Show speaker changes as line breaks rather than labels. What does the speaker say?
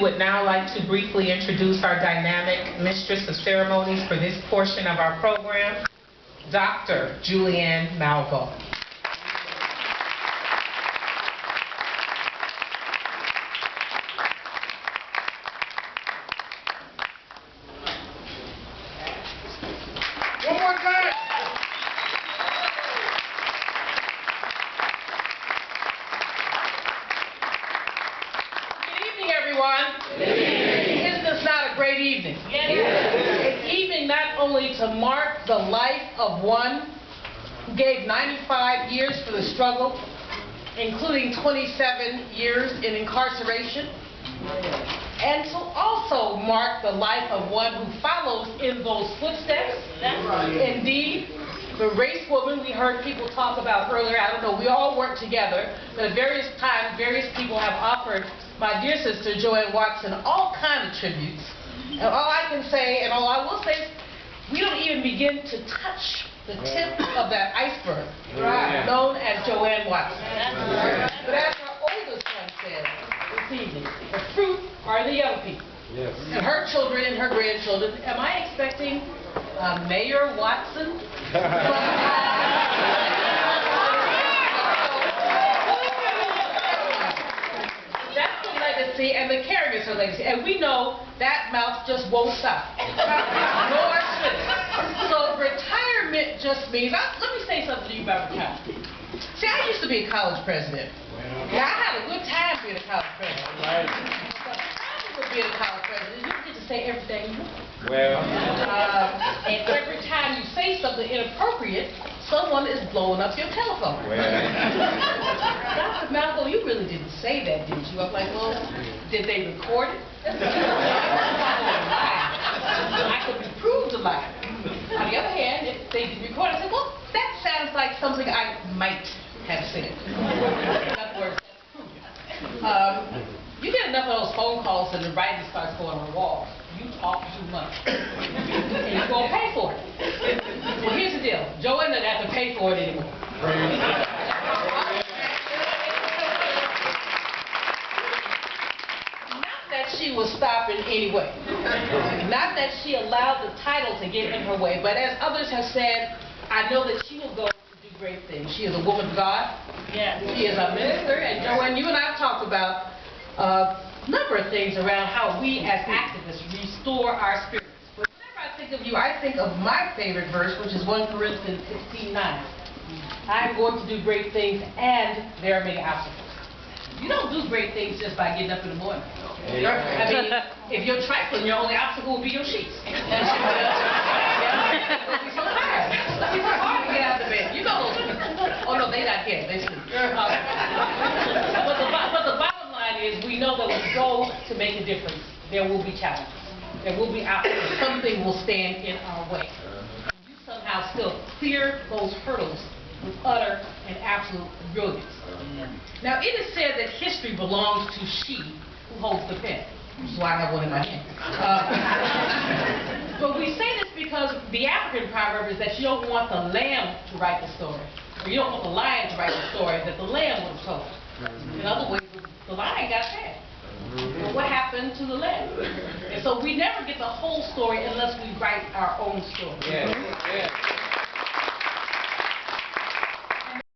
would now like to briefly introduce our dynamic Mistress of Ceremonies for this portion of our program, Dr. Julianne Malveaux.
One more time.
Good evening, everyone. Good evening. Isn't this not a great evening? Yes. An evening not only to mark the life of one who gave 95 years for the struggle, including 27 years in incarceration, and to also mark the life of one who follows in those footsteps. Indeed, the race woman we heard people talk about earlier, I don't know, we all work together, but at various times, various people have offered my dear sister, JoAnn Watson, all kinds of tributes. And all I can say, and all I will say is, we don't even begin to touch the tip of that iceberg, known as JoAnn Watson. But as her oldest son said this evening, the fruit are the young people.
Yes.
And her children and her grandchildren. Am I expecting Mayor Watson? That's the legacy, and the caring is her legacy. And we know that mouth just won't stop. Nor should it. So retirement just means, let me say something to you about retirement. See, I used to be a college president. Yeah, I had a good time being a college president.
Right.
Being a college president, you get to say everything you want.
Well.
And every time you say something inappropriate, someone is blowing up your telephone.
Well.
Dr. Malveaux, you really didn't say that, did you? I'm like, well, did they record it? I could be proved a lie. On the other hand, if they record it, I said, well, that sounds like something I might have said. In other words, you get enough of those phone calls and the writing starts going on the wall. You talk too much. And you're going to pay for it. Well, here's the deal. JoAnn doesn't have to pay for it anymore. Not that she was stopping anyway. Not that she allowed the title to get in her way. But as others have said, I know that she will go to do great things. She is a woman of God. Yeah. She is a minister. And JoAnn, you and I have talked about a number of things around how we as activists restore our spirits. But whenever I think of you, I think of my favorite verse, which is 1 Corinthians 16:9. I'm going to do great things, and there are many obstacles. You don't do great things just by getting up in the morning. I mean, if you're trifling, your only obstacle will be your sheets. You'll be so tired. It'll be so hard to get out of bed. You know those people. Oh, no, they not here. They sleep. But the bottom line is we know that when we go to make a difference, there will be challenges. There will be obstacles. Something will stand in our way. You somehow still clear those hurdles with utter and absolute brilliance. Now, it is said that history belongs to she who holds the pen, which is why I have one in my hand. But we say this because the African proverb is that you don't want the lamb to write the story, or you don't want the lion to write the story that the lamb would have told. In other words, the lion got fed. But what happened to the lamb? And so we never get the whole story unless we write our own story.